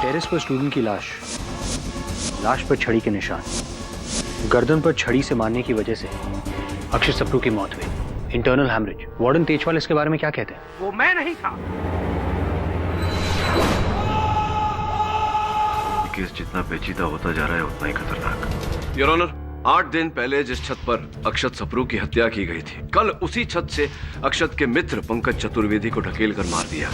Terrace पर student की लाश, लाश पर छड़ी के निशान, गर्दन पर छड़ी से मारने की वजह से अक्षत सप्रू की मौत हुई, इंटरनल हैमरेज। वार्डन तेजपाल इसके बारे में क्या कहते हैं? वो मैं नहीं था। केस जितना पेचीदा होता जा रहा है उतना ही खतरनाक। योर ऑनर, 8 दिन पहले जिस छत पर अक्षत सप्रू की हत्या की गई थी, कल उसी छत से अक्षत के मित्र पंकज चतुर्वेदी को ढकेल कर मार दिया।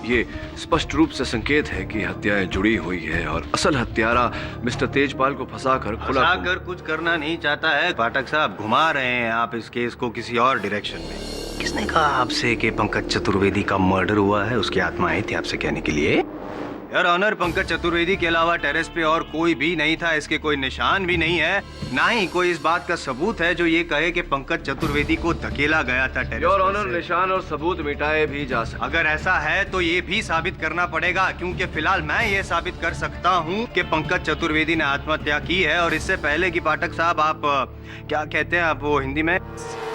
ये स्पष्ट रूप से संकेत है कि हत्याएं जुड़ी हुई है और असल हत्यारा मिस्टर तेजपाल को फंसाकर कुछ करना नहीं चाहता है। पाठक साहब, घुमा रहे हैं आप इस केस को किसी और डायरेक्शन में। किसने कहा आपसे कि पंकज चतुर्वेदी का मर्डर हुआ है? उसकी आत्मा आई थी आपसे कहने के लिए। यार ऑनर, पंकज चतुर्वेदी के अलावा टेरेस पे और कोई भी नहीं था। इसके कोई निशान भी नहीं है, ना ही कोई इस बात का सबूत है जो ये कहे कि पंकज चतुर्वेदी को धकेला गया था टेरेस। योर ऑनर, निशान और सबूत मिटाए भी जा सकते। अगर ऐसा है तो ये भी साबित करना पड़ेगा, क्योंकि फिलहाल मैं ये साबित कर सकता हूँ कि पंकज चतुर्वेदी ने आत्महत्या की है। और इससे पहले कि पाठक साहब, आप क्या कहते हैं आप वो हिंदी में?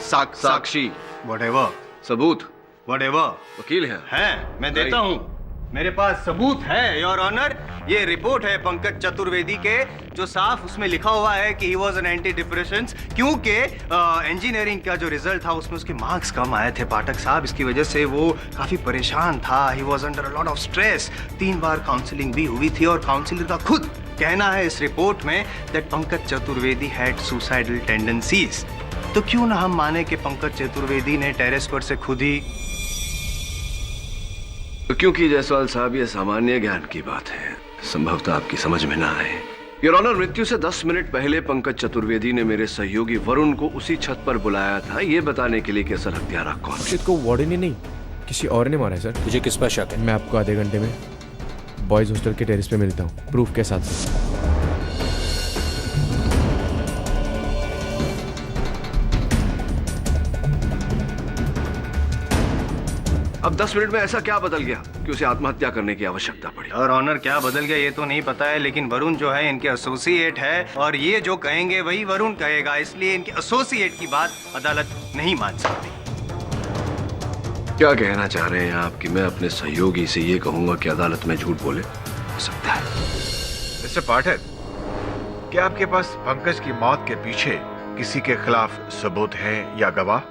साक्षी, व्हाटएवर, सबूत, व्हाटएवर। वकील है मैं देता हूँ। मेरे पास सबूत है योर ऑनर। ये रिपोर्ट है पंकज चतुर्वेदी के, जो साफ उसमें लिखा हुआ है कि he was an anti depressions, क्योंकि इंजीनियरिंग का जो रिजल्ट था उसमें उसके मार्क्स कम आए थे पाठक साहब। इसकी वजह से वो काफी परेशान था। He was under a lot of stress. 3 bar counselling भी हुई थी और काउंसलर का खुद कहना है इस रिपोर्ट में that Pankaj Chaturvedi had suicidal tendencies. तो क्यों ना हम माने कि पंकज चतुर्वेदी ने टेरेस पर से खुद ही। क्योंकि जायसवाल साहब, ये सामान्य ज्ञान की बात है, संभवतः आपकी समझ में ना आए। योर ऑनर, मृत्यु से 10 मिनट पहले पंकज चतुर्वेदी ने मेरे सहयोगी वरुण को उसी छत पर बुलाया था, ये बताने के लिए कि असल हत्यारा कौन है। अक्षत को वार्डन ने नहीं, किसी और ने मारा है सर। तुझे किस पर शक है? मैं आपको आधे घंटे में बॉयज हॉस्टल के टेरेस पे मिलता हूँ, प्रूफ के साथ। अब 10 मिनट में ऐसा क्या बदल गया कि उसे आत्महत्या करने की आवश्यकता पड़ी? और ऑनर, क्या बदल गया ये तो नहीं पता है, लेकिन वरुण जो है इनके एसोसिएट है और ये जो कहेंगे वही वरुण कहेगा, इसलिए इनके एसोसिएट की बात अदालत नहीं मान सकती। क्या कहना चाह रहे हैं आप कि मैं अपने सहयोगी से ये कहूंगा कि अदालत में झूठ बोले? हो सकता है। मिस्टर पाठक, क्या आपके पास पंकज की मौत के पीछे किसी के खिलाफ सबूत है या गवाह?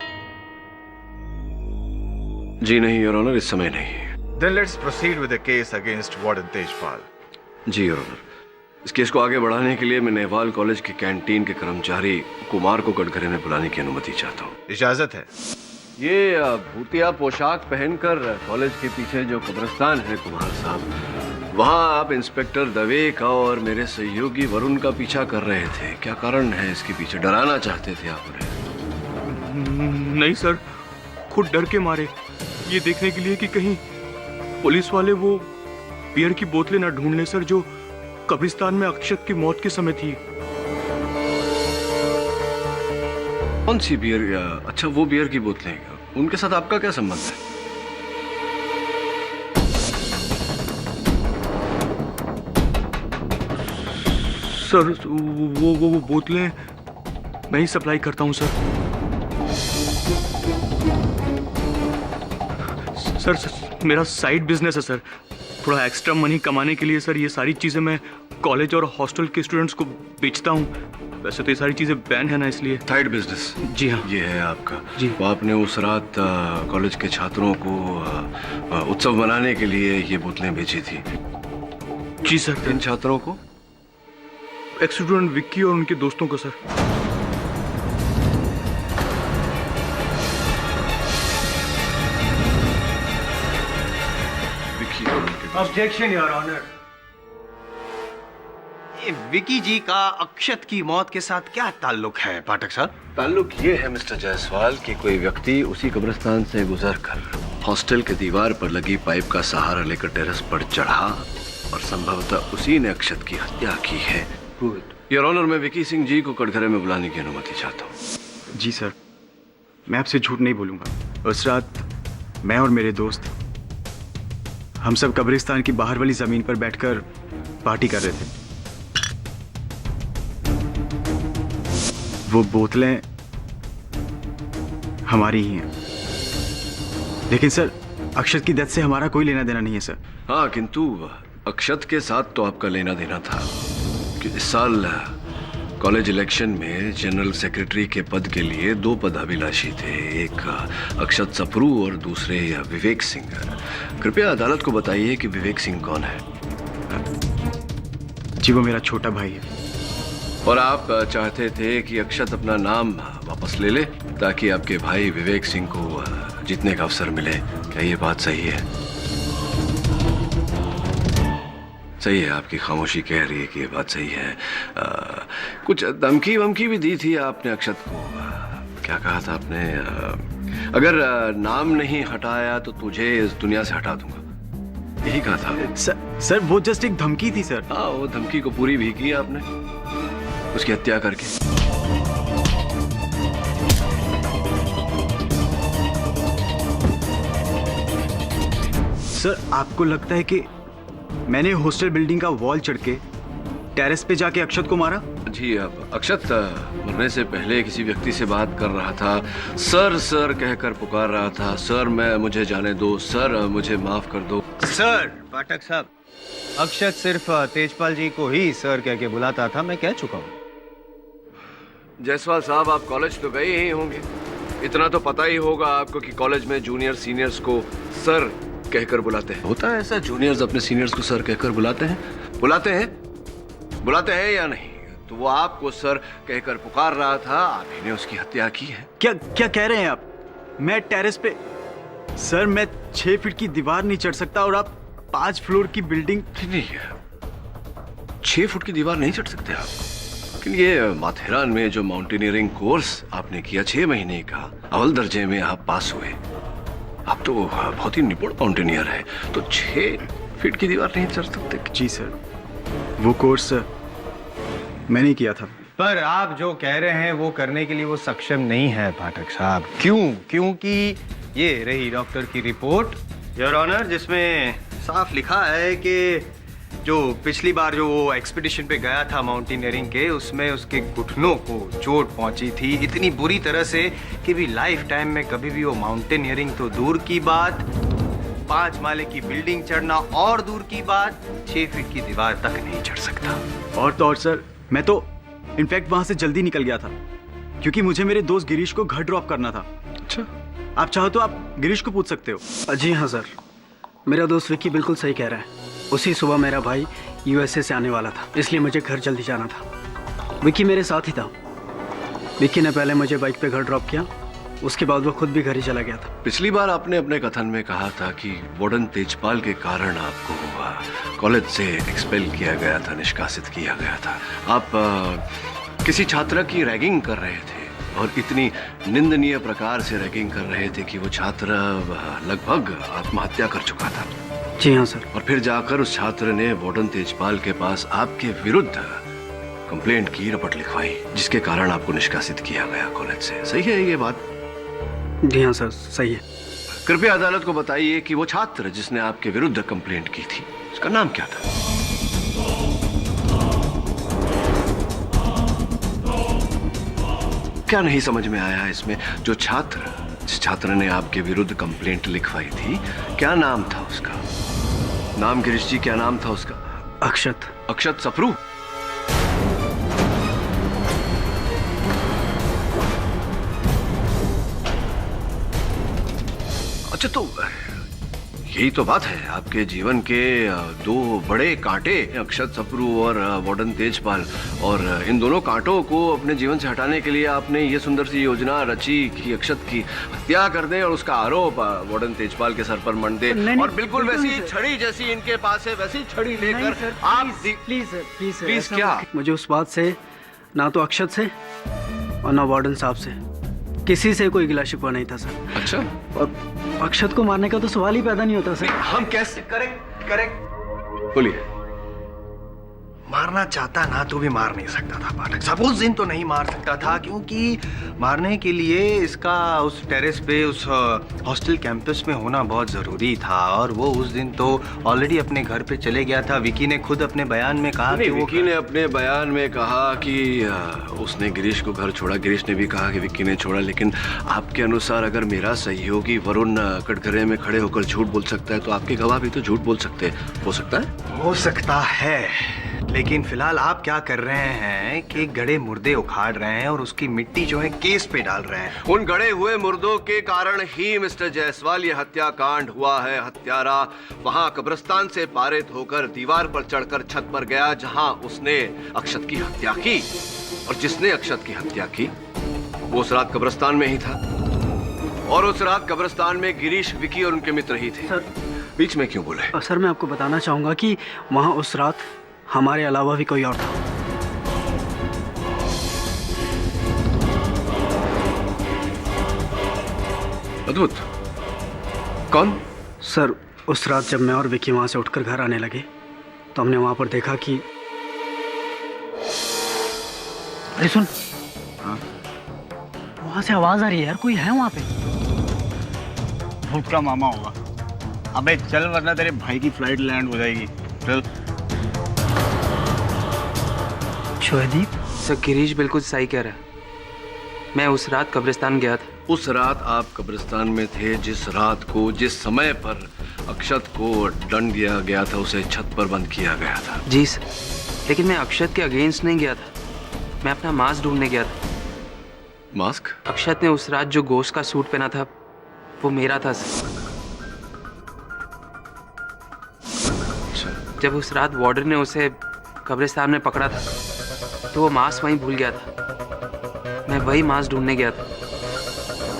जी नहीं योर ऑनर, इस समय नहीं। Then let's proceed with the case against Warden Tejpal. जी योर ऑनर, इस केस को आगे बढ़ाने के लिए मैं नेवाल कॉलेज के कैंटीन के कर्मचारी कुमार को कटघरे में बुलाने की अनुमति चाहता हूँ। इजाजत है। ये भूतिया पोशाक पहनकर कॉलेज के पीछे जो कब्रिस्तान है कुमार साहब, वहाँ आप इंस्पेक्टर दवे का और मेरे सहयोगी वरुण का पीछा कर रहे थे। क्या कारण है इसके पीछे? डराना चाहते थे आप उन्हें? नहीं सर, खुद डर के मारे, ये देखने के लिए कि कहीं पुलिस वाले वो बियर की बोतलें ना ढूंढ लें सर, जो कब्रिस्तान में अक्षत की मौत के समय थी। कौन सी बियर? अच्छा, वो बियर की बोतलें, उनके साथ आपका क्या संबंध है? सर वो बोतलें मैं ही सप्लाई करता हूँ सर। सर मेरा साइड बिजनेस है सर, थोड़ा एक्स्ट्रा मनी कमाने के लिए सर ये सारी चीज़ें मैं कॉलेज और हॉस्टल के स्टूडेंट्स को बेचता हूँ। वैसे तो ये सारी चीज़ें बैन है ना, इसलिए। Side business? जी हाँ। ये है आपका? जी। तो आपने उस रात कॉलेज के छात्रों को उत्सव मनाने के लिए ये बोतलें बेची थी? जी सर। किन छात्रों को? एक स्टूडेंट विक्की और उनके दोस्तों को सर। Objection your honour. ये विकी जी का अक्षत की मौत के साथ क्या ताल्लुक है पाठक साहब? ताल्लुक ये है मिस्टर जायसवाल कि कोई व्यक्ति उसी कब्रिस्तान से गुजरकर हॉस्टल के दीवार पर लगी पाइप का सहारा लेकर टेरेस पर चढ़ा और संभवतः उसी ने अक्षत की हत्या की है। योर ऑनर, मैं विकी सिंह जी को कटघरे में बुलाने की अनुमति चाहता हूँ। जी सर, मैं आपसे झूठ नहीं बोलूंगा। उस रात मैं और मेरे दोस्त हम सब कब्रिस्तान की बाहर वाली जमीन पर बैठकर पार्टी कर रहे थे। वो बोतलें हमारी ही हैं, लेकिन सर अक्षत की डेथ से हमारा कोई लेना देना नहीं है सर। हाँ, किंतु अक्षत के साथ तो आपका लेना देना था कि इस साल कॉलेज इलेक्शन में जनरल सेक्रेटरी के पद के लिए 2 पद अभिलाषी थे, एक अक्षत सप्रू और दूसरे विवेक सिंह। कृपया अदालत को बताइए कि विवेक सिंह कौन है। जी वो मेरा छोटा भाई है। और आप चाहते थे कि अक्षत अपना नाम वापस ले ले ताकि आपके भाई विवेक सिंह को जीतने का अवसर मिले। क्या ये बात सही है? सही है, आपकी खामोशी कह रही है कि ये बात सही है। कुछ धमकी वमकी भी दी थी आपने अक्षत को। क्या कहा था आपने? अगर नाम नहीं हटाया तो तुझे इस दुनिया से हटा दूंगा, यही कहा था। सर वो जस्ट एक धमकी थी सर। हाँ, वो धमकी को पूरी भी की आपने उसकी हत्या करके। सर आपको लगता है कि मैंने हॉस्टल बिल्डिंग का वॉल चढ़ के टेरेस पे जाके अक्षत को मारा? जी, अब अक्षत मरने से पहले किसी व्यक्ति से बात कर रहा था, सर सर कहकर पुकार रहा था, सर मुझे जाने दो, सर मुझे माफ कर दो। सर पाठक साहब, अक्षत सिर्फ तेजपाल जी को ही सर कह के बुलाता था, मैं कह चुका हूँ। जायसवाल साहब, आप कॉलेज तो गए ही होंगे, इतना तो पता ही होगा आपको कि कॉलेज में जूनियर सीनियर्स को सर कहकर बुलाते हैं। होता है ऐसा, जूनियर्स अपने सीनियर्स को सर कहकर बुलाते हैं? बुलाते हैं या नहीं? तो वो आपको सर कहकर पुकार रहा था, आप ही ने उसकी हत्या की है। क्या कह रहे हैं आप? मैं टेरेस पे सर, मैं 6 फीट की दीवार नहीं चढ़ सकता और आप 5 फ्लोर की बिल्डिंग। नहीं, 6 फुट की दीवार नहीं चढ़ सकते आप, लेकिन ये माथेरान में जो माउंटेनियरिंग कोर्स आपने किया 6 महीने का, अव्वल दर्जे में आप पास हुए, आप तो बहुत ही निपुण माउंटेनियर है, तो 6 फीट की दीवार नहीं चढ़ सकते? जी सर, वो कोर्स मैंने किया था। पर आप जो कह रहे हैं वो करने के लिए वो सक्षम नहीं है पाठक साहब। क्योंकि ये रही डॉक्टर की रिपोर्ट योर ऑनर, जिसमें साफ लिखा है कि जो पिछली बार जो वो एक्सपीडिशन पे गया था माउंटेनियरिंग के, उसमें उसके घुटनों को चोट पहुंची थी इतनी बुरी तरह से कि भी लाइफ टाइम में कभी भी वो माउंटेनियरिंग तो दूर की बात, 5 माले की बिल्डिंग चढ़ना और दूर की बात, 6 फीट की दीवार तक नहीं चढ़ सकता। और तो और सर, मैं तो इनफैक्ट वहां से जल्दी निकल गया था क्योंकि मुझे मेरे दोस्त गिरीश को घर ड्रॉप करना था। अच्छा, आप चाहो तो आप गिरीश को पूछ सकते हो। जी हाँ सर, मेरा दोस्त विक्की बिल्कुल सही कह रहा है। उसी सुबह मेरा भाई यूएसए से आने वाला था, इसलिए मुझे घर जल्दी जाना था। विक्की मेरे साथ ही था। विक्की ने पहले मुझे बाइक पे घर ड्रॉप किया, उसके बाद वो खुद भी घर ही चला गया था। पिछली बार आपने अपने कथन में कहा था कि वार्डन तेजपाल के कारण आपको कॉलेज से एक्सपेल किया गया था, निष्कासित किया गया था। आप किसी छात्रा की रैगिंग कर रहे थे और इतनी निंदनीय प्रकार से रैगिंग कर रहे थे कि वो छात्र लगभग आत्महत्या कर चुका था। जी हाँ सर। और फिर जाकर उस छात्र ने वार्डन तेजपाल के पास आपके विरुद्ध कंप्लेंट की, रिपोर्ट लिखवाई, जिसके कारण आपको निष्कासित किया गया कॉलेज से। सही है ये बात? जी हाँ सर, सही है। कृपया अदालत को बताइए कि वो छात्र जिसने आपके विरुद्ध कंप्लेंट की थी, उसका नाम क्या था? क्या नहीं समझ में आया इसमें? जिस छात्र ने आपके विरुद्ध कंप्लेंट लिखवाई थी, क्या नाम था उसका? नाम गिरीश जी, क्या नाम था उसका? अक्षत सप्रू। अच्छा, तो यही तो बात है, आपके जीवन के 2 बड़े कांटे, अक्षत सप्रू और वार्डन तेजपाल, और इन दोनों कांटों को अपने जीवन से हटाने के लिए आपने ये सुंदर सी योजना रची कि अक्षत की हत्या कर दें और उसका आरोप वार्डन तेजपाल के सर पर मंड दें। और बिल्कुल वैसी छड़ी जैसी इनके पास है, वैसी छड़ी लेकर आप प्लीज क्या? मुझे उस बात से ना तो अक्षत से और ना वार्डन साहब से किसी से कोई गिला शिकवा नहीं था सर। अच्छा, और अक्षत को मारने का तो सवाल ही पैदा नहीं होता सर। हम कैसे? करेक्ट, बोलिए। मारना चाहता ना तो भी मार नहीं सकता था पाठक साहब। उस दिन तो नहीं मार सकता था क्योंकि मारने के लिए इसका उस टेरेस पे उस हॉस्टल कैंपस में होना बहुत ज़रूरी था, और वो उस दिन तो ऑलरेडी अपने घर पे चले गया था। विकी ने खुद अपने बयान में कहा कि विकी ने अपने बयान में कहा कि उसने गिरीश को घर छोड़ा। गिरीश ने भी कहा कि विकी ने छोड़ा, लेकिन आपके अनुसार अगर मेरा सहयोगी वरुण कटघरे में खड़े होकर झूठ बोल सकता है तो आपके गवाह भी तो झूठ बोल सकते हैं। हो सकता है? हो सकता है, लेकिन फिलहाल आप क्या कर रहे हैं कि गड़े मुर्दे उखाड़ रहे हैं और उसकी मिट्टी जो है केस पे डाल रहे हैं। उन गड़े हुए मुर्दों के कारण ही मिस्टर जायसवाल ये हत्याकांड हुआ है। हत्यारा वहां कब्रिस्तान से पारित होकर दीवार पर चढ़कर छत पर गया जहां उसने अक्षत की हत्या की, और जिसने अक्षत की हत्या की वो उस रात कब्रिस्तान में ही था, और उस रात कब्रिस्तान में गिरीश, विकी और उनके मित्र ही थे। सर, बीच में क्यों बोले? सर मैं आपको बताना चाहूँगा कि वहाँ उस रात हमारे अलावा भी कोई और था। अद्भुत। कौन? सर उस रात जब मैं और विकी वहाँ से उठकर घर आने लगे तो हमने वहाँ पर देखा कि अरे सुन, वहाँ से आवाज आ रही है यार, कोई है वहाँ पे। भूत का मामा होगा। अबे चल वरना तेरे भाई की फ्लाइट लैंड हो जाएगी। चल। शोएदीप, सर गिरीश बिल्कुल सही कह रहा है। मैं उस रात कब्रिस्तान गया था। उस रात आप कब्रिस्तान में थे जिस रात को, जिस समय पर अक्षत को दंड दिया गया था, उसे छत पर बंद किया गया था। जी सर, लेकिन मैं अक्षत के अगेंस्ट नहीं गया था, मैं अपना मास्क ढूंढने गया था। मास्क? अक्षत ने उस रात जो गोश्त का सूट पहना था वो मेरा था सर। जब उस रात वार्डन ने उसे कब्रिस्तान में पकड़ा था तो वो मास्क वहीं भूल गया था। मैं वही मास्क ढूंढने गया था।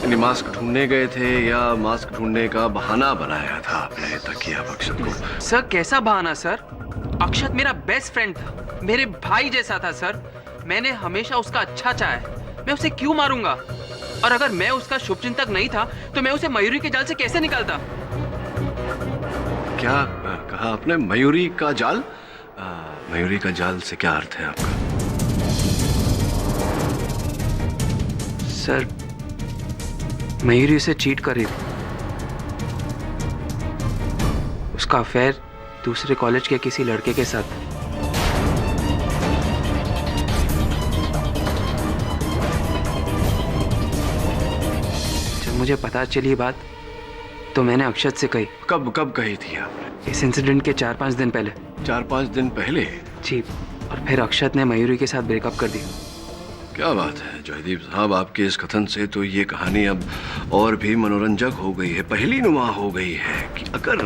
यानी मास्क ढूंढने गए थे या मास्क ढूंढने का बहाना बनाया था आपने ताकि आप अक्षत को? सर कैसा बहाना सर? अक्षत मेरा बेस्ट फ्रेंड था, मेरे भाई जैसा था सर। मैंने हमेशा उसका अच्छा चाहा है, मैं उसे क्यों मारूंगा? और अगर मैं उसका शुभचिंतक नहीं था तो मैं उसे मयूरी के जाल से कैसे निकालता? क्या कहा आपने? मयूरी का जाल? मयूरी का जाल से क्या अर्थ है आपका? सर मयूरी उसे चीट कर रही थी। उसका अफेयर दूसरे कॉलेज के किसी लड़के के साथ। जब मुझे पता चली बात तो मैंने अक्षत से कही। कब कही थी आपने? इस इंसिडेंट के 4-5 दिन पहले। 4-5 दिन पहले? जी, और फिर अक्षत ने मयूरी के साथ ब्रेकअप कर दिया। क्या बात है जयदीप साहब, आपके इस कथन से तो ये कहानी अब और भी मनोरंजक हो गई है, पहली नुमा हो गई है कि अगर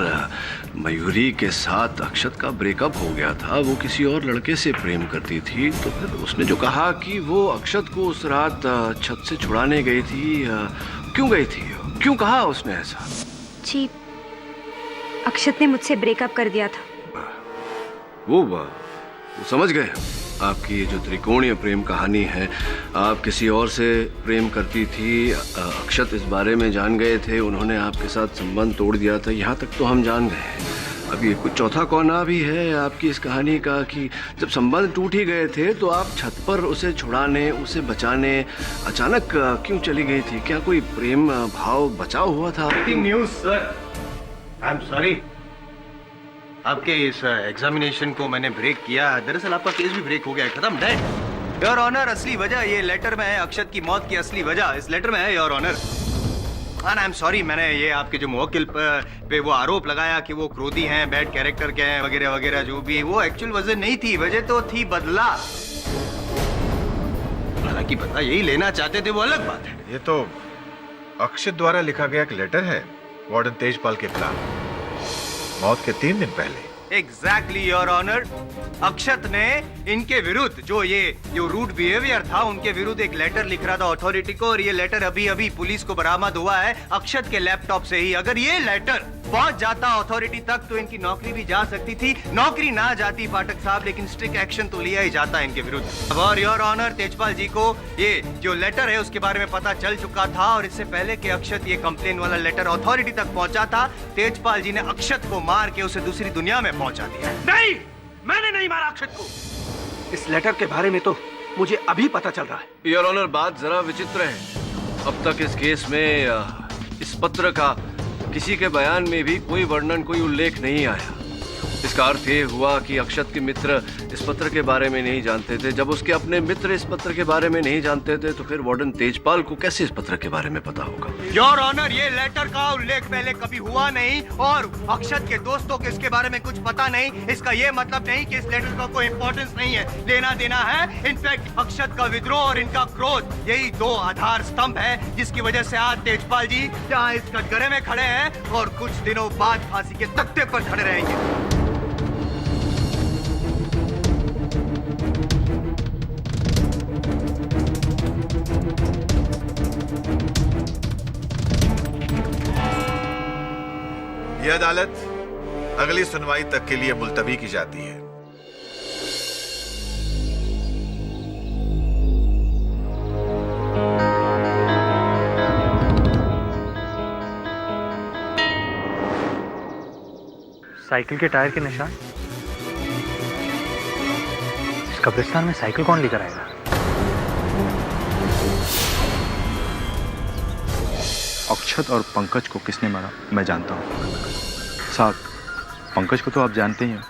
मयूरी के साथ अक्षत का ब्रेकअप हो गया था, वो किसी और लड़के से प्रेम करती थी, तो फिर उसने जो कहा कि वो अक्षत को उस रात छत से छुड़ाने गई थी, क्यों गई थी? क्यों कहा उसने ऐसा? जी, अक्षत ने मुझसे ब्रेकअप कर दिया था। वो समझ गए आपकी ये जो त्रिकोणीय प्रेम कहानी है। आप किसी और से प्रेम करती थी, अक्षत इस बारे में जान गए थे, उन्होंने आपके साथ संबंध तोड़ दिया था, यहाँ तक तो हम जान गए हैं। अब ये कुछ चौथा कोना भी है आपकी इस कहानी का कि जब संबंध टूट ही गए थे तो आप छत पर उसे छुड़ाने, उसे बचाने अचानक क्यों चली गई थी? क्या कोई प्रेम भाव बचा हुआ था? Breaking news sir, I am sorry, आपके इस एग्जामिनेशन को मैंने ब्रेक किया। दरअसल आपका केस भी ब्रेक हो गया है, खत्म, डेड। योर ऑनर, असली वजह ये लेटर में है। अक्षत की मौत की असली वजह इस लेटर में है your honour. I am sorry, मैंने ये आपके जो मुवक्किल पे वो आरोप लगाया कि वो क्रोधी हैं, बैड कैरेक्टर के हैं वगैरह वगैरह, जो भी वो एक्चुअल वजह नहीं थी। वजह तो थी बदला। हालांकि बदला यही लेना चाहते थे वो अलग बात है। ये तो अक्षत द्वारा लिखा गया एक लेटर है वार्डन तेजपाल के खिलाफ, मौत के 3 दिन पहले। Exactly your honour. अक्षत ने इनके विरुद्ध जो रूड बिहेवियर था उनके विरुद्ध एक लेटर लिख रहा था अथॉरिटी को, और ये लेटर अभी अभी पुलिस को बरामद हुआ है अक्षत के लैपटॉप से ही। अगर ये लेटर पहुंच जाता अथॉरिटी तक तो इनकी नौकरी भी जा सकती थी। नौकरी ना जाती पाठक साहब, लेकिन स्ट्रिक्ट एक्शन तो लिया ही जाता इनके विरुद्ध। और योर ऑनर, तेजपाल जी को ये जो लेटर है उसके बारे में पता चल चुका था, और इससे पहले कि अक्षत ये कंप्लेन वाला लेटर अथॉरिटी तक पहुंचा था, तेजपाल जी ने अक्षत को मार के उसे दूसरी दुनिया में पहुंचा दिया। नहीं, मैंने नहीं मारा अक्षत को। इस लेटर के बारे में तो मुझे अभी पता चल रहा है। योर ऑनर, बात जरा विचित्र है। अब तक इस केस में इस पत्र का किसी के बयान में भी कोई वर्णन, कोई उल्लेख नहीं आया। इसका अर्थ ये हुआ कि अक्षत के मित्र इस पत्र के बारे में नहीं जानते थे। जब उसके अपने मित्र इस पत्र के बारे में नहीं जानते थे तो फिर वार्डन तेजपाल को कैसे इस पत्र के बारे में पता होगा? योर ऑनर, ये लेटर का उल्लेख पहले कभी हुआ नहीं और अक्षत के दोस्तों को इसके बारे में कुछ पता नहीं। इसका ये मतलब नहीं कि इस लेटर का कोई इंपॉर्टेंस नहीं है, लेना देना है। इनफैक्ट अक्षत का विद्रोह और इनका क्रोध, यही दो आधार स्तंभ है जिसकी वजह से आज तेजपाल जी यहाँ इस कटघरे में खड़े हैं और कुछ दिनों बाद फांसी के तख्ते पर खड़े रहेंगे। यह अदालत अगली सुनवाई तक के लिए मुलतवी की जाती है। साइकिल के टायर के निशान। इस कब्रिस्तान में साइकिल कौन लेकर आएगा? अक्षत और पंकज को किसने मारा मैं जानता हूँ साहब। पंकज को तो आप जानते ही हैं,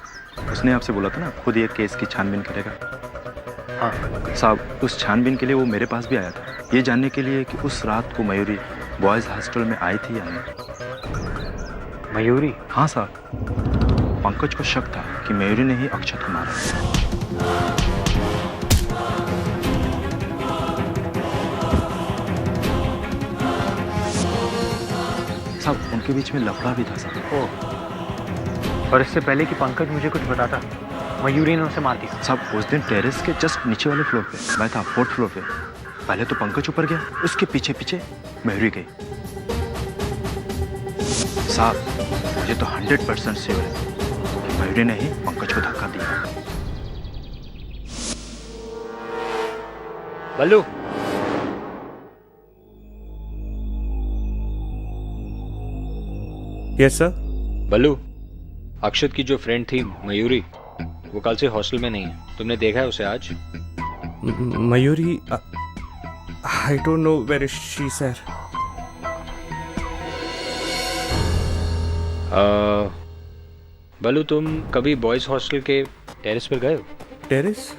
उसने आपसे बोला था ना खुद ये केस की छानबीन करेगा। हाँ साहब, उस छानबीन के लिए वो मेरे पास भी आया था, ये जानने के लिए कि उस रात को मयूरी बॉयज़ हॉस्टल में आई थी या नहीं। मयूरी? हाँ साहब, पंकज को शक था कि मयूरी ने ही अक्षत को मारा। साहब, उनके बीच में लफड़ा भी था साहब। और इससे पहले कि पंकज मुझे कुछ बताता, मयूरी ने उसे मार दी। साहब, उस दिन टेरेस के जस्ट नीचे वाले फ्लोर पे मैं था, 4th फ्लोर पे। पहले तो पंकज ऊपर गया, उसके पीछे पीछे मयूरी गई। साहब, मुझे तो 100% श्योर है कि मयूरी ने ही पंकज को धक्का दिया। बल्लू, यस सर। बल्लू, अक्षत की जो फ्रेंड थी मयूरी, वो कल से हॉस्टल में नहीं है। तुमने देखा है उसे आज? Mayuri? I don't know where is she sir. Ballu, तुम कभी बॉयज हॉस्टल के टेरेस पर गए हो? टेरेस?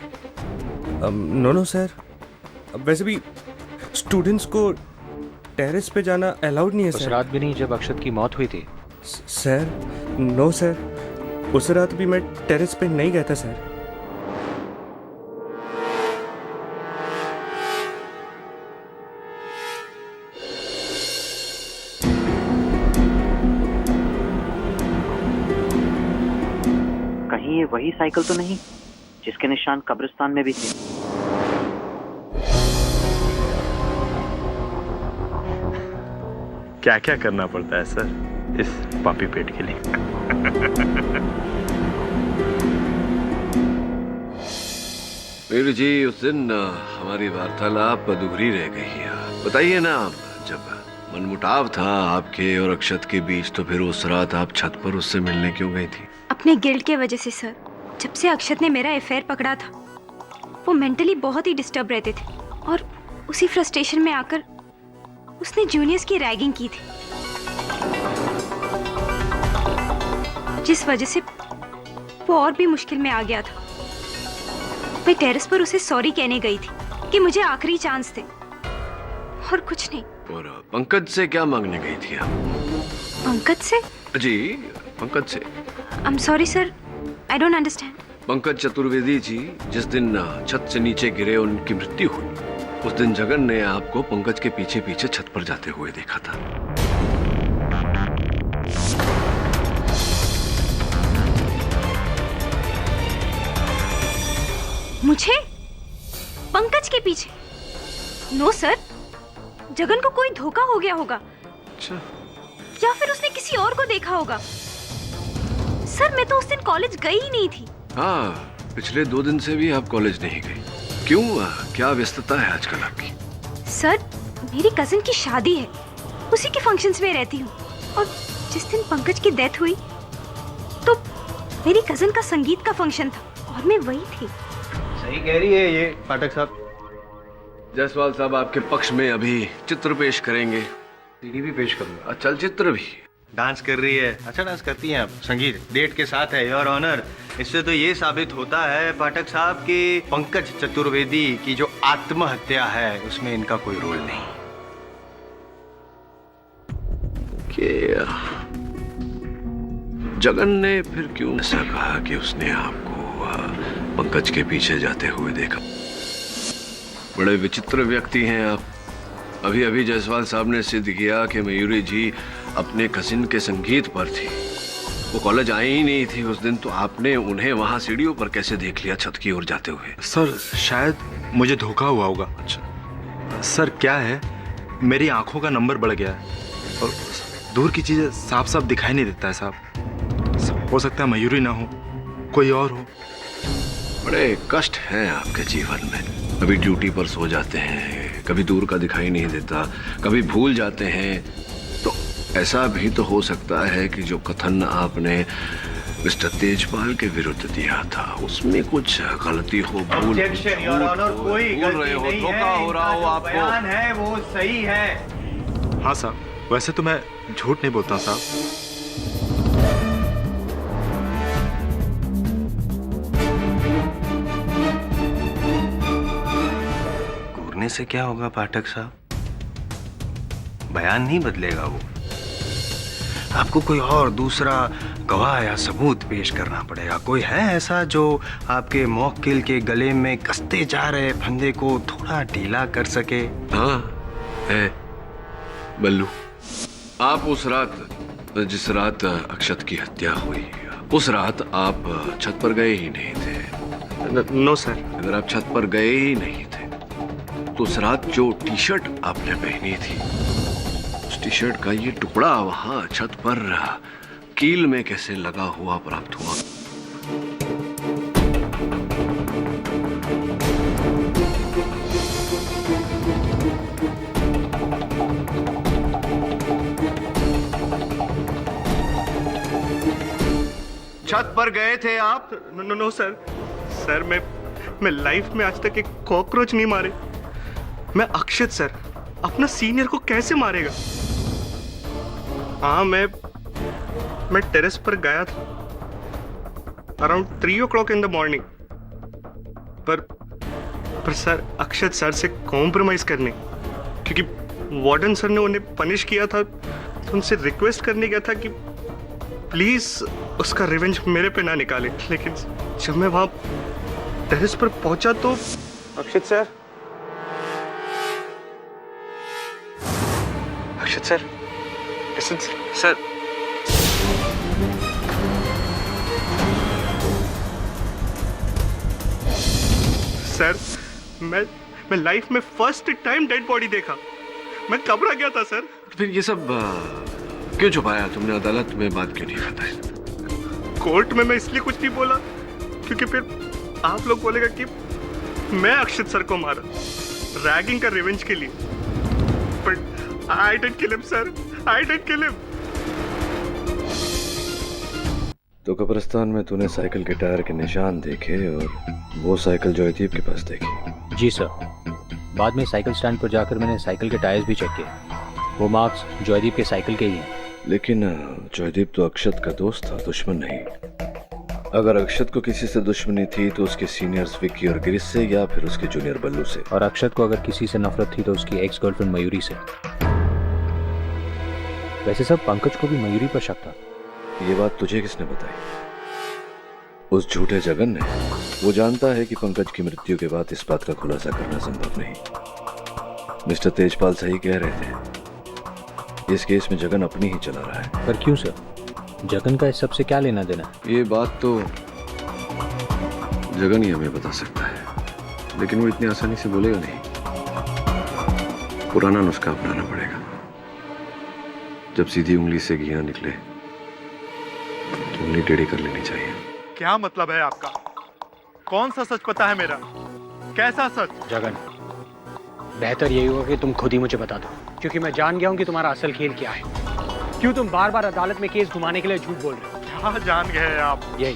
No no sir. वैसे भी स्टूडेंट्स को टेरेस पे जाना अलाउड नहीं है उस सर। रात भी नहीं जब अक्षत की मौत हुई थी? सर नो सर, उस रात भी मैं टेरेस पे नहीं गया था सर। कहीं ये वही साइकिल तो नहीं जिसके निशान कब्रिस्तान में भी थे? क्या क्या करना पड़ता है सर इस पापी पेट के लिए। वीर जी, उस दिन हमारी वार्तालाप अधूरी रह गई। बताइए ना, जब मनमुटाव था आपके और अक्षत के बीच तो फिर उस रात आप छत पर उससे मिलने क्यों गई थी? अपने गिल्ट के वजह से सर। जब से अक्षत ने मेरा अफेयर पकड़ा था, वो मेंटली बहुत ही डिस्टर्ब रहते थे और उसी फ्रस्ट्रेशन में आकर उसने जूनियर्स की रैगिंग की थी, जिस वजह से वो और भी मुश्किल में आ गया था। मैं टेरेस पर उसे सॉरी कहने गई थी कि मुझे आखिरी चांस थे और कुछ नहीं। और पंकज से क्या मांगने गई थी आप? पंकज से? जी, पंकज से। I am sorry sir, I don't understand. Pankaj Chaturvedi ji जिस दिन छत से नीचे गिरे, उनकी मृत्यु हुई, उस दिन जगन ने आपको पंकज के पीछे पीछे छत पर जाते हुए देखा था। मुझे? पंकज के पीछे? नो सर, जगन को कोई धोखा हो गया होगा। अच्छा। या फिर उसने किसी और को देखा होगा। सर, मैं तो उस दिन कॉलेज गई ही नहीं थी। हाँ, पिछले 2 दिन से भी आप कॉलेज नहीं गई। क्यों, क्या व्यस्तता है आजकल आपकी? सर, मेरी कजिन की शादी है, उसी के फंक्शंस में रहती हूँ। और जिस दिन पंकज की डेथ हुई तो मेरी कजन का संगीत का फंक्शन था और मैं वही थी। सही कह रही है ये पाठक साहब। जायसवाल साहब आपके पक्ष में अभी चित्र पेश करेंगे। सीडी भी पेश करूंगा। चलचित्र भी। डांस कर रही है, अच्छा डांस करती हैं आप। संगीत डेट के साथ है, योर ऑनर। इससे तो ये साबित होता है पाठक साहब कि पंकज चतुर्वेदी की जो आत्महत्या है उसमें इनका कोई रोल नहीं। जगन ने फिर क्यों ऐसा कहा कि उसने आपको पंकज के पीछे जाते हुए देखा? बड़े विचित्र व्यक्ति हैं आप। अभी अभी जायसवाल साहब ने सिद्ध किया कि मयूरी जी अपने कजिन के संगीत पर थी। वो कॉलेज आई ही नहीं थी उस दिन, तो आपने उन्हें वहां सीढ़ियों पर कैसे देख लिया छत की ओर जाते हुए? सर शायद मुझे धोखा हुआ होगा। अच्छा सर, क्या है मेरी आंखों का नंबर बढ़ गया है और दूर की चीजें साफ साफ दिखाई नहीं देता है साहब। हो सकता है मयूरी ना हो, कोई और हो। बड़े कष्ट हैं आपके जीवन में। कभी ड्यूटी पर सो जाते हैं, कभी दूर का दिखाई नहीं देता, कभी भूल जाते हैं। तो ऐसा भी तो हो सकता है कि जो कथन आपने मिस्टर तेजपाल के विरुद्ध दिया था उसमें कुछ गलती हो, भूल योर ऑनर, कोई गलती नहीं है, हो रहा हो आपको। बयान है वो सही है। हाँ साहब, वैसे तो मैं झूठ नहीं बोलता साहब। घूरने से क्या होगा पाठक साहब, बयान नहीं बदलेगा वो। आपको कोई और दूसरा गवाह या सबूत पेश करना पड़ेगा। कोई है ऐसा जो आपके मौकिल के गले में कसते जा रहे फंदे को थोड़ा ढीला कर सके? हाँ है, बल्लू। आप उस रात, जिस रात अक्षत की हत्या हुई, उस रात आप छत पर गए ही नहीं थे। No sir. अगर आप छत पर गए ही नहीं थे तो उस रात जो टी शर्ट आपने पहनी थी, उस टी शर्ट का ये टुकड़ा वहां छत पर कील में कैसे लगा हुआ प्राप्त हुआ? छत पर गए थे आप? No sir. सर मैं लाइफ में आज तक एक कॉकरोच नहीं मारे। मैं अक्षत सर अपना सीनियर को कैसे मारेगा? हाँ, मैं टेरेस पर गया था around 3 o'clock in the morning, पर सर अक्षत सर से कॉम्प्रोमाइज करने, क्योंकि वार्डन सर ने उन्हें पनिश किया था, तो उनसे रिक्वेस्ट करने गया था कि प्लीज उसका रिवेंज मेरे पे ना निकाले। लेकिन जब मैं वहां टेरेस पर पहुंचा तो अक्षत सर सर सर मैं लाइफ में फर्स्ट टाइम डेड बॉडी देखा। मैं घबरा गया था सर। फिर ये सब क्यों छुपाया तुमने? अदालत में बात क्यों नहीं बताई? कोर्ट में मैं इसलिए कुछ नहीं बोला क्योंकि फिर आप लोग बोलेगा कि मैं अक्षत सर को मारा रैगिंग का रिवेंज के लिए। But I didn't kill him sir, I didn't kill him. तो कब्रिस्तान में तूने साइकिल के टायर के निशान देखे और वो साइकिल जॉयदीप के पास देखी? जी सर। बाद में साइकिल स्टैंड पर जाकर मैंने साइकिल के टायर्स भी चेक किए। वो मार्क्स जॉयदीप के साइकिल के ही हैं। लेकिन जॉयदीप तो अक्षत का दोस्त था, दुश्मन नहीं। अगर अक्षत को किसी से दुश्मनी थी तो उसके सीनियर्स विक्की और गिरीश से, या फिर उसके जूनियर बल्लू से। और अक्षत को अगर किसी से नफरत थी तो उसकी एक्स गर्लफ्रेंड मयूरी से। वैसे सब पंकज को भी मयूरी पर शक था। ये बात तुझे किसने बताई? उस झूठे जगन ने। वो जानता है कि पंकज की मृत्यु के बाद इस बात का खुलासा करना संभव नहीं। मिस्टर तेजपाल सही कह रहे थे, इस केस में जगन अपनी ही चला रहा है। पर क्यों सर? जगन का इस सबसे क्या लेना देना? ये बात तो जगन ही हमें बता सकता है, लेकिन वो इतनी आसानी से बोलेगा नहीं। पुराना नुस्खा अपनाना पड़ेगा। जब सीधी उंगली से घी ना निकले तो उंगली टेढ़ी कर लेनी चाहिए। क्या मतलब है आपका? कौन सा सच पता है मेरा? कैसा सच? जगन, बेहतर यही होगा कि तुम खुद ही मुझे बता दो, क्योंकि मैं जान गया हूं कि तुम्हारा असल खेल क्या है। क्यों तुम बार बार अदालत में केस घुमाने के लिए झूठ बोल रहे हो? कहाँ जान गए आप? यही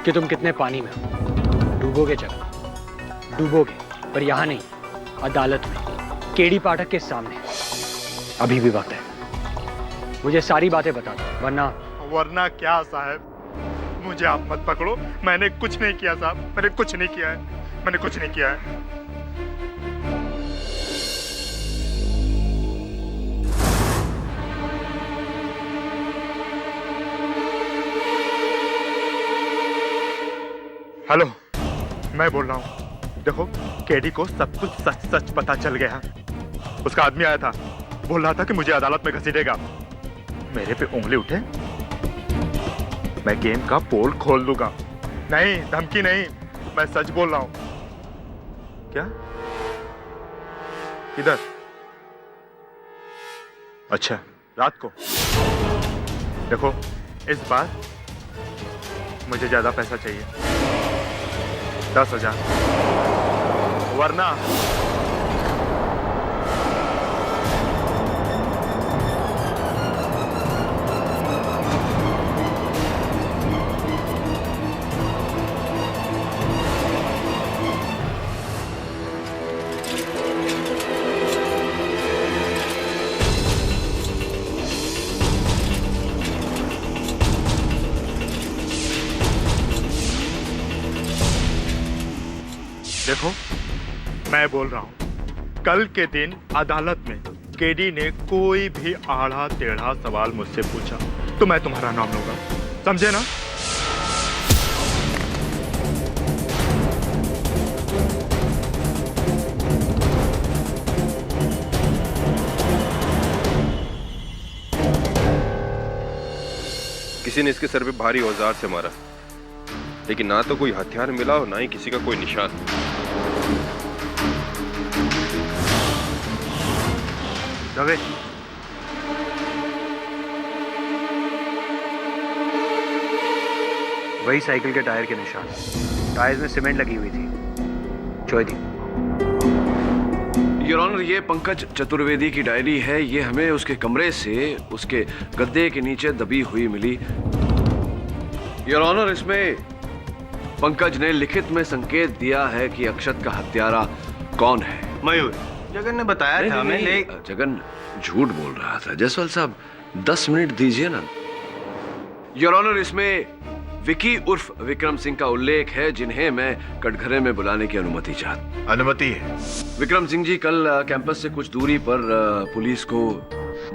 कि तुम कितने पानी में हो। डूबोगे जगन, डूबोगे, पर यहाँ नहीं, अदालत में, केडी पाठक के सामने। अभी भी वक्त है, मुझे सारी बातें बता दो, वरना क्या साहब? मुझे आप मत पकड़ो, मैंने कुछ नहीं किया साहब, मैंने कुछ नहीं किया है, मैंने कुछ नहीं किया है। हेलो, मैं बोल रहा हूँ, देखो केडी को सब कुछ सच सच पता चल गया। उसका आदमी आया था, बोल रहा था कि मुझे अदालत में घसीटेगा। मेरे पे उंगली उठे, मैं गेम का पोल खोल दूंगा। नहीं, धमकी नहीं, मैं सच बोल रहा हूं। क्या? किधर? अच्छा, रात को। देखो, इस बार मुझे ज्यादा पैसा चाहिए, 10,000, वरना देखो, मैं बोल रहा हूं, कल के दिन अदालत में केडी ने कोई भी आड़ा टेढ़ा सवाल मुझसे पूछा तो मैं तुम्हारा नाम लूंगा, समझे ना? किसी ने इसके सर पे भारी औजार से मारा, लेकिन ना तो कोई हथियार मिला और ना ही किसी का कोई निशान। दवे, वही साइकिल के टायर के निशान, टायर्स में सीमेंट लगी हुई थी। चौधरी, योर ऑनर, ये पंकज चतुर्वेदी की डायरी है। ये हमें उसके कमरे से उसके गद्दे के नीचे दबी हुई मिली। योर ऑनर, इसमें पंकज ने लिखित में संकेत दिया है कि अक्षत का हत्यारा कौन है। मयूर, जगन ने बताया था हमें। जगन झूठ बोल रहा था। जायसवाल साहब, 10 मिनट दीजिए ना। योर ऑनर, इसमें विकी उर्फ विक्रम सिंह का उल्लेख है, जिन्हें मैं कटघरे में बुलाने की अनुमति है। विक्रम सिंह जी, कल कैंपस से कुछ दूरी पर पुलिस को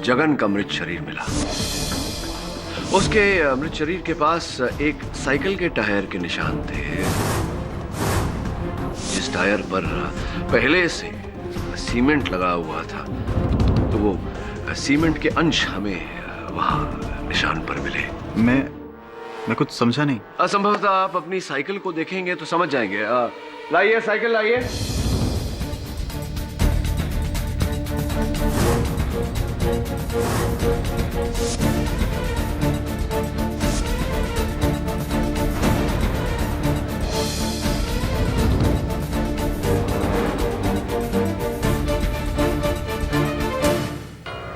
जगन का मृत शरीर मिला। उसके मृत शरीर के पास एक साइकिल के टायर के निशान थे। जिस टायर पर पहले से सीमेंट लगा हुआ था, तो वो सीमेंट के अंश हमें वहां निशान पर मिले। मैं कुछ समझा नहीं। असंभवतः आप अपनी साइकिल को देखेंगे तो समझ जाएंगे। लाइए साइकिल, लाइए।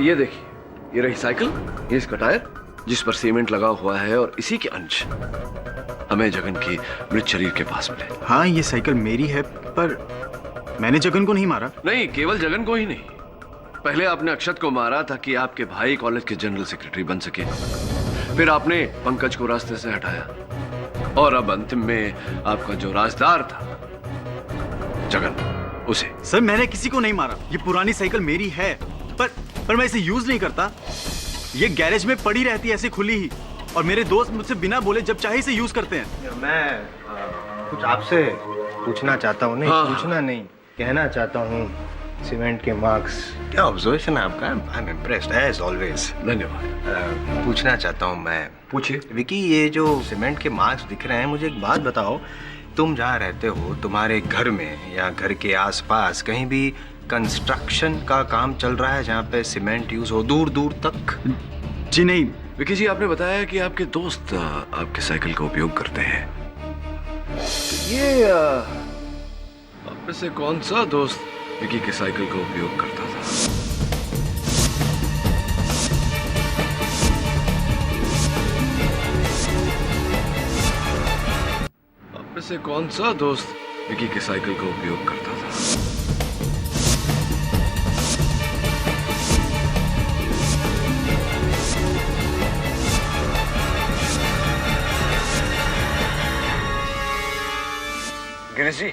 ये देखिए, ये रही साइकिल, ये इसका टायर जिस पर सीमेंट लगा हुआ है, और इसी के अंश हमें जगन की मृत शरीर के पास मिले। हाँ, ये साइकिल मेरी है, पर मैंने जगन को नहीं मारा। नहीं, केवल जगन को ही नहीं, पहले आपने अक्षत को मारा ताकि आपके भाई कॉलेज के जनरल सेक्रेटरी बन सके। फिर आपने पंकज को रास्ते से हटाया, और अब अंतिम में आपका जो राजदार था जगन, उसे। सर, मैंने किसी को नहीं मारा। ये पुरानी साइकिल मेरी है, पर मैं इसे यूज नहीं करता। ये गैरेज में पड़ी रहती है ऐसे खुली ही, और मेरे दोस्त मुझसे बिना बोले जब चाहे इसे यूज करते हैं। मैं कुछ आपसे पूछना चाहता हूँ। नहीं, पूछना नहीं, कहना चाहता हूँ। सीमेंट के मार्क्स, क्या ऑब्जर्वेशन है आपका? I am impressed as always. धन्यवाद। पूछना चाहता हूँ मैं। पूछिए। विकी, ये जो सीमेंट के मार्क्स दिख रहे हैं, मुझे एक बात बताओ, तुम जहाँ रहते हो, तुम्हारे घर में या घर के आसपास कहीं भी कंस्ट्रक्शन का काम चल रहा है जहाँ पे सीमेंट यूज हो दूर दूर तक? जी नहीं। विकी जी, आपने बताया कि आपके दोस्त आपके साइकिल का उपयोग करते हैं। ये आप में से कौन सा दोस्त विकी की साइकिल का उपयोग करता था? वैसे कौन सा दोस्त विकी की साइकिल का उपयोग करता था? गिरीश जी,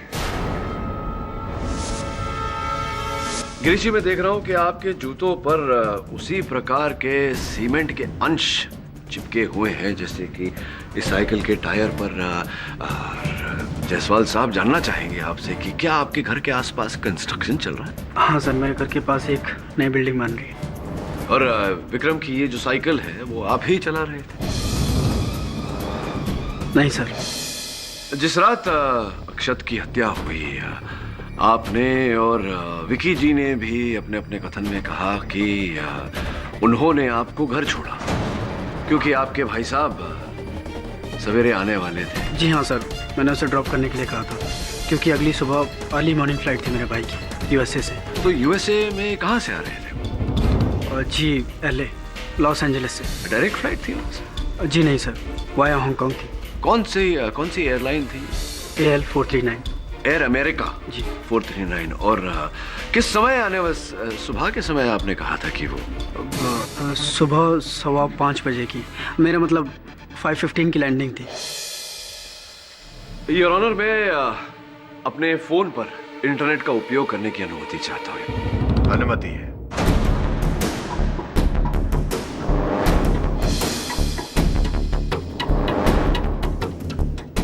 गिरीश जी, मैं देख रहा हूं कि आपके जूतों पर उसी प्रकार के सीमेंट के अंश चिपके हुए हैं जैसे कि इस साइकिल के टायर पर। जायसवाल साहब, जानना चाहेंगे आपसे कि क्या आपके घर के आसपास कंस्ट्रक्शन चल रहा है? हाँ सर, मेरे घर के पास एक नई बिल्डिंग बन रही है। और विक्रम की ये जो साइकिल है वो आप ही चला रहे थे? नहीं सर। जिस रात अक्षत की हत्या हुई, आपने और विकी जी ने भी अपने अपने कथन में कहा कि उन्होंने आपको घर छोड़ा क्योंकि आपके भाई साहब सवेरे आने वाले थे। जी हाँ सर, मैंने उसे ड्रॉप करने के लिए कहा था क्योंकि अगली सुबह अर्ली मॉर्निंग फ्लाइट थी मेरे भाई की यूएसए से। तो यूएसए में कहाँ से आ रहे थे? जी एलए, लॉस एंजलिस से। डायरेक्ट फ्लाइट थी वहाँ से? जी नहीं सर, वाया हांगकांग थी। कौन सी एयरलाइन थी? AL 439। एयर अमेरिका जी 439। और किस समय आने वाले? सुबह के समय आपने कहा था कि वो सुबह 5:15 बजे की, मेरा मतलब 5:15 की लैंडिंग थी। योर ऑनर, मैं अपने फोन पर इंटरनेट का उपयोग करने की अनुमति चाहता हूँ। अनुमति है।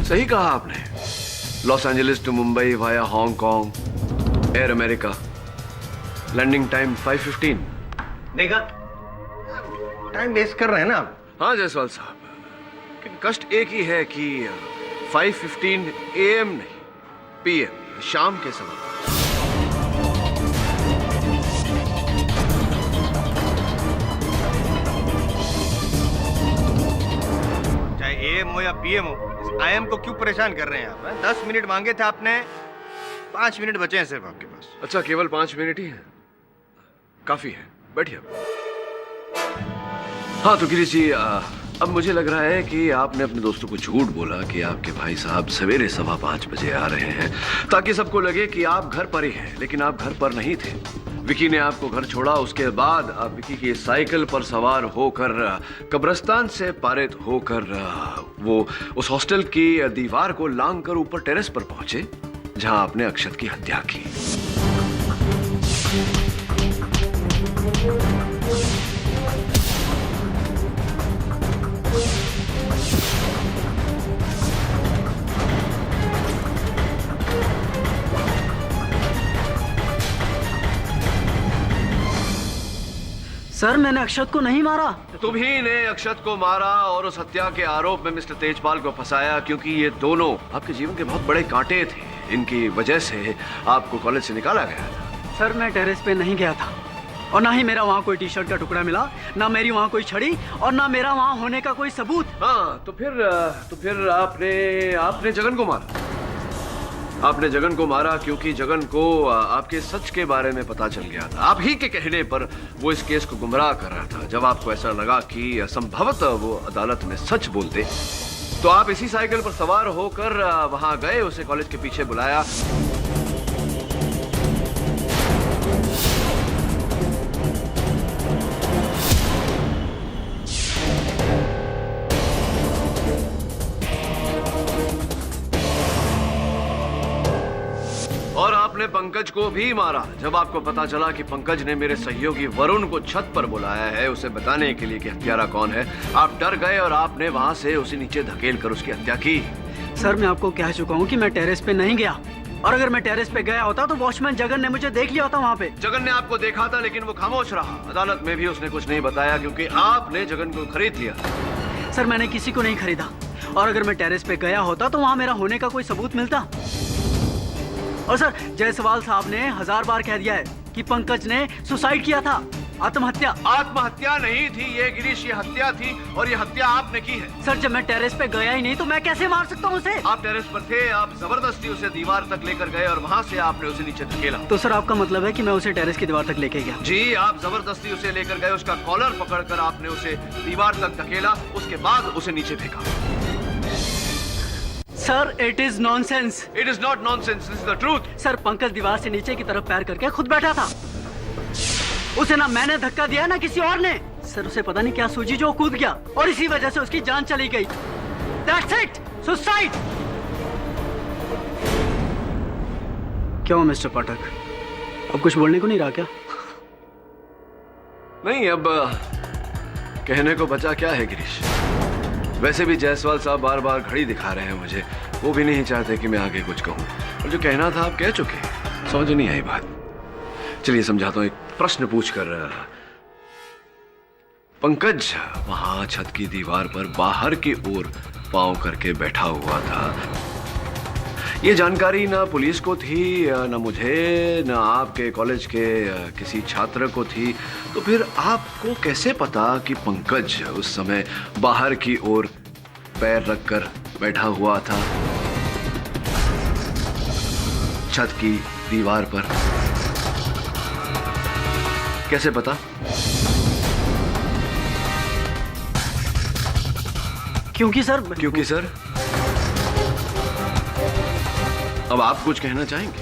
सही कहा आपने। Los Angeles to Mumbai via Hong Kong, Air America, landing time 5:15। देखा, टाइम वेस्ट कर रहे हैं ना आप। हाँ जायसवाल साहब, लेकिन कष्ट एक ही है कि 5:15 AM नहीं, PM, शाम के समय। चाहे AM हो या PM हो, IM को क्यों परेशान कर रहे हैं आप? 10 मिनट मांगे थे आपने, 5 मिनट बचे हैं सिर्फ आपके पास। अच्छा, केवल 5 मिनट ही है? काफी है, बैठिए। हाँ तो गिरीश जी, अब मुझे लग रहा है कि आपने अपने दोस्तों को झूठ बोला कि आपके भाई साहब सवेरे 5:15 बजे आ रहे हैं ताकि सबको लगे कि आप घर पर ही हैं, लेकिन आप घर पर नहीं थे। विकी ने आपको घर छोड़ा, उसके बाद आप विकी की साइकिल पर सवार होकर कब्रिस्तान से पारित होकर वो उस हॉस्टल की दीवार को लांघकर ऊपर टेरेस पर पहुंचे जहां आपने अक्षत की हत्या की। सर, मैंने अक्षत को नहीं मारा। तुम्ही ने अक्षत को मारा और उस हत्या के आरोप में मिस्टर तेजपाल को फंसाया क्योंकि ये दोनों आपके जीवन के बहुत बड़े कांटे थे। इनकी वजह से आपको कॉलेज से निकाला गया था। सर, मैं टेरेस पे नहीं गया था और ना ही मेरा वहाँ कोई टी-शर्ट का टुकड़ा मिला, ना मेरी वहाँ कोई छड़ी और ना मेरा वहाँ होने का कोई सबूत। हाँ, तो फिर आपने जगन को मारा। आपने जगन को मारा क्योंकि जगन को आपके सच के बारे में पता चल गया था। आप ही के कहने पर वो इस केस को गुमराह कर रहा था। जब आपको ऐसा लगा कि संभवतः वो अदालत में सच बोलते तो आप इसी साइकिल पर सवार होकर वहां गए, उसे कॉलेज के पीछे बुलाया। और आपने पंकज को भी मारा। जब आपको पता चला कि पंकज ने मेरे सहयोगी वरुण को छत पर बुलाया है उसे बताने के लिए कि हत्यारा कौन है, आप डर गए और आपने वहां से उसे नीचे धकेल कर उसकी हत्या की। सर, मैं आपको कह चुका हूँ कि मैं टेरेस पे नहीं गया, और अगर मैं टेरेस पे गया होता तो वॉचमैन जगन ने मुझे देख लिया होता वहाँ पे। जगन ने आपको देखा था लेकिन वो खामोश रहा। अदालत में भी उसने कुछ नहीं बताया क्योंकि आपने जगन को खरीद लिया। सर, मैंने किसी को नहीं खरीदा, और अगर मैं टेरेस पे गया होता तो वहाँ मेरा होने का कोई सबूत मिलता। और सर, जायसवाल साहब ने 1000 बार कह दिया है कि पंकज ने सुसाइड किया था, आत्महत्या। आत्महत्या नहीं थी ये गिरीश, ये हत्या थी और ये हत्या आपने की है। सर, जब मैं टेरेस पे गया ही नहीं तो मैं कैसे मार सकता हूँ उसे? आप टेरेस पर थे, आप जबरदस्ती उसे दीवार तक लेकर गए और वहाँ से आपने उसे नीचे धकेला। तो सर, आपका मतलब है कि मैं उसे टेरेस की दीवार तक लेके गया? जी, आप जबरदस्ती उसे लेकर गए, उसका कॉलर पकड़कर आपने उसे दीवार तक धकेला, उसके बाद उसे नीचे फेंका। Sir it is nonsense. It is not nonsense, this is the truth. Sir Pankaj दीवार से नीचे की तरफ पैर करके खुद बैठा था। उसे ना मैंने धक्का दिया ना किसी और ने। सर उसे पता नहीं क्या सूझी जो कूद गया और इसी वजह से उसकी जान चली गई। That's it, suicide. क्यों मिस्टर पाठक, अब कुछ बोलने को नहीं रहा क्या? नहीं, अब कहने को बचा क्या है गिरीश। वैसे भी जायसवाल साहब बार बार घड़ी दिखा रहे हैं मुझे, वो भी नहीं चाहते कि मैं आगे कुछ कहूं, और जो कहना था आप कह चुके। समझ नहीं आई बात। चलिए समझाता हूं। एक प्रश्न पूछकर, पंकज वहां छत की दीवार पर बाहर की ओर पांव करके बैठा हुआ था। ये जानकारी ना पुलिस को थी, ना मुझे, ना आपके कॉलेज के किसी छात्र को थी। तो फिर आपको कैसे पता कि पंकज उस समय बाहर की ओर पैर रखकर बैठा हुआ था छत की दीवार पर? कैसे पता? क्योंकि सर अब आप कुछ कहना चाहेंगे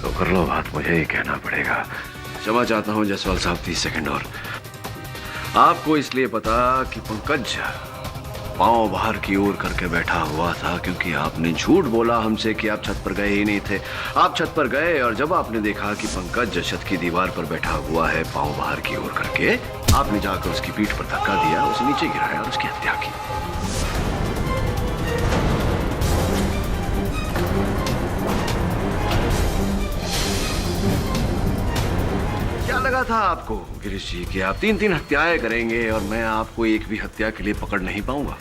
तो कर लो बात, मुझे ही कहना पड़ेगा। क्षमा चाहता हूं जायसवाल साहब, 30 सेकंड और। आपको इसलिए पता कि पंकज पांव बाहर की ओर करके बैठा हुआ था क्योंकि आपने झूठ बोला हमसे कि आप छत पर गए ही नहीं थे। आप छत पर गए और जब आपने देखा कि पंकज छत की दीवार पर बैठा हुआ है पांव बाहर की ओर करके, आपने जाकर उसकी पीठ पर धक्का दिया, उसे नीचे गिराया और उसकी हत्या की। क्या लगा था आपको गिरीश जी कि आप 3-3 हत्याएं करेंगे और मैं आपको एक भी हत्या के लिए पकड़ नहीं पाऊंगा?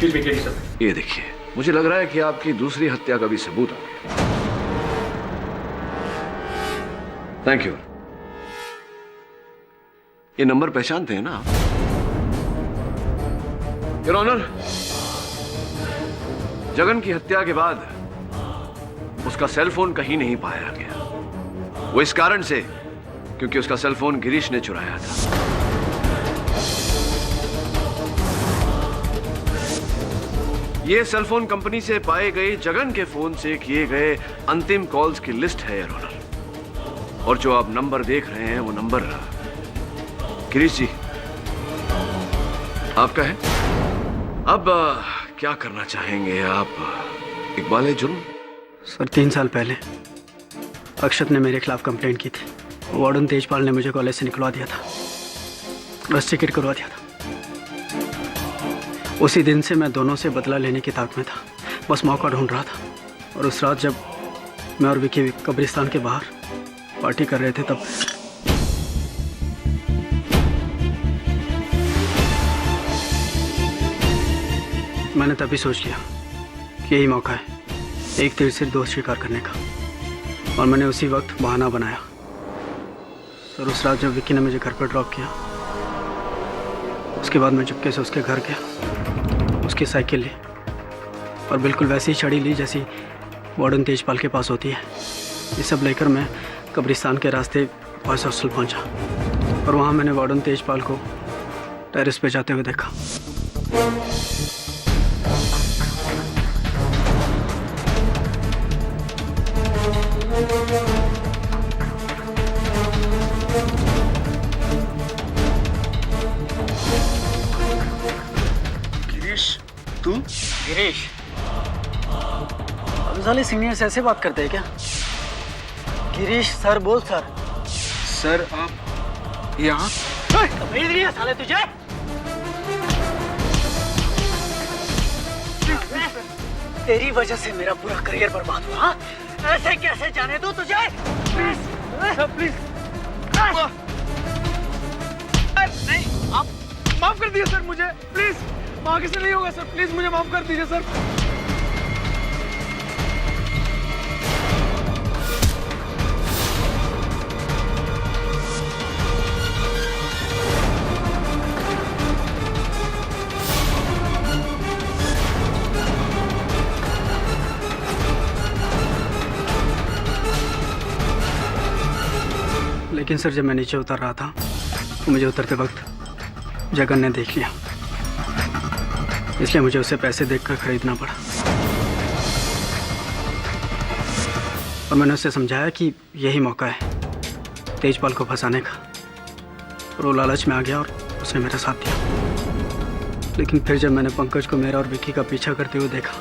ये देखिए, मुझे लग रहा है कि आपकी दूसरी हत्या का भी सबूत आ गया। Thank you. ये नंबर पहचानते हैं ना आप? योर ऑनर, जगन की हत्या के बाद उसका सेलफोन कहीं नहीं पाया गया। वो इस कारण से क्योंकि उसका सेलफोन गिरीश ने चुराया था। ये सेलफोन कंपनी से पाए गए जगन के फोन से किए गए अंतिम कॉल्स की लिस्ट है योर ऑनर। और जो आप नंबर देख रहे हैं वो नंबर गिरीश जी आपका है। अब क्या करना चाहेंगे आप इकबाल जुर्म? सर 3 साल पहले अक्षत ने मेरे खिलाफ कंप्लेंट की थी। वार्डन तेजपाल ने मुझे कॉलेज से निकलवा दिया था, बस टिकट करवा दिया था। उसी दिन से मैं दोनों से बदला लेने की ताक में था, बस मौका ढूंढ रहा था। और उस रात जब मैं और विकी कब्रिस्तान के बाहर पार्टी कर रहे थे तब मैंने तभी सोच लिया कि यही मौका है एक तीर से 2 शिकार करने का, और मैंने उसी वक्त बहाना बनाया। सर उस रात जब विक्की ने मुझे घर पर ड्रॉप किया, उसके बाद मैं चुपके से उसके घर गया, उसकी साइकिल ली और बिल्कुल वैसी ही छड़ी ली जैसी वार्डन तेजपाल के पास होती है। ये सब लेकर मैं कब्रिस्तान के रास्ते बॉयज हॉस्टल पहुंचा और वहां मैंने वार्डन तेजपाल को टेरेस पे जाते हुए देखा। गिरीश, तू? गिरीश, साले सीनियर्स ऐसे बात करते हैं क्या? गिरीश सर बोल सर। सर आप यहाँ? भेज रही है साले तुझे? तेरी वजह से मेरा पूरा करियर बर्बाद हुआ। ऐसे कैसे जाने दो तुझे? Please sir please. नहीं, आप माफ कर दीजिए सर मुझे, प्लीज। आगे से नहीं होगा सर, प्लीज मुझे माफ कर दीजिए सर। लेकिन सर जब मैं नीचे उतर रहा था तो मुझे उतरते वक्त जगन ने देख लिया। इसलिए मुझे उसे पैसे देकर खरीदना पड़ा। और मैंने उसे समझाया कि यही मौका है तेजपाल को फंसाने का। और वो लालच में आ गया और उसने मेरा साथ दिया। लेकिन फिर जब मैंने पंकज को मेरा और विक्की का पीछा करते हुए देखा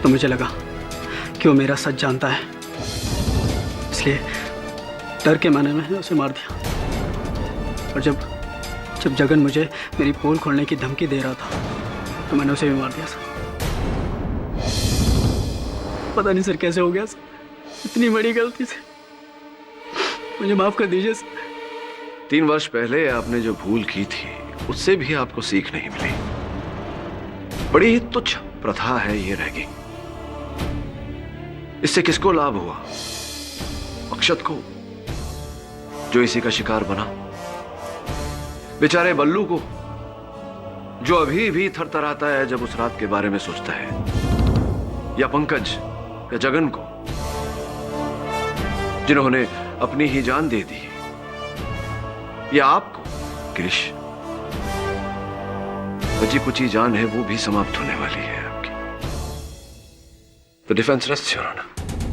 तो मुझे लगा कि वो मेरा सच जानता है। इसलिए डर के मारे मैंने उसे मार दिया। और जब जगन मुझे मेरी पोल खोलने की धमकी दे रहा था तो मैंने उसे भी मार दिया सर। पता नहीं सर कैसे हो गया सर, इतनी बड़ी गलती से मुझे माफ कर दीजिए सर। 3 वर्ष पहले आपने जो भूल की थी उससे भी आपको सीख नहीं मिली। बड़ी ही तुच्छ प्रथा है ये रैगिंग। इससे किसको लाभ हुआ? अक्षत को, जो इसी का शिकार बना। बेचारे बल्लू को, जो अभी भी थरथराता है जब उस रात के बारे में सोचता है। या पंकज या जगन को, जिन्होंने अपनी ही जान दे दी। या आपको क्रिश, बची कुची जान है वो भी समाप्त होने वाली है आपकी। तो डिफेंस रेस्ट योर ऑनर।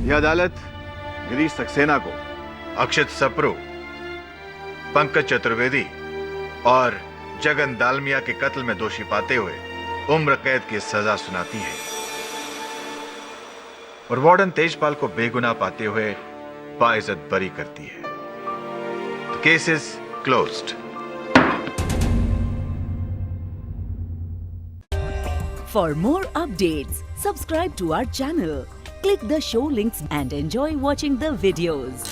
यह अदालत गिरीश सक्सेना को अक्षत सप्रू, पंकज चतुर्वेदी और जगन दालमिया के कत्ल में दोषी पाते हुए उम्र कैद की सजा सुनाती है और वार्डन तेजपाल को बेगुनाह पाते हुए बाइज्जत बरी करती है। Case is closed. For more updates, subscribe to our channel, click the show links and enjoy watching the videos.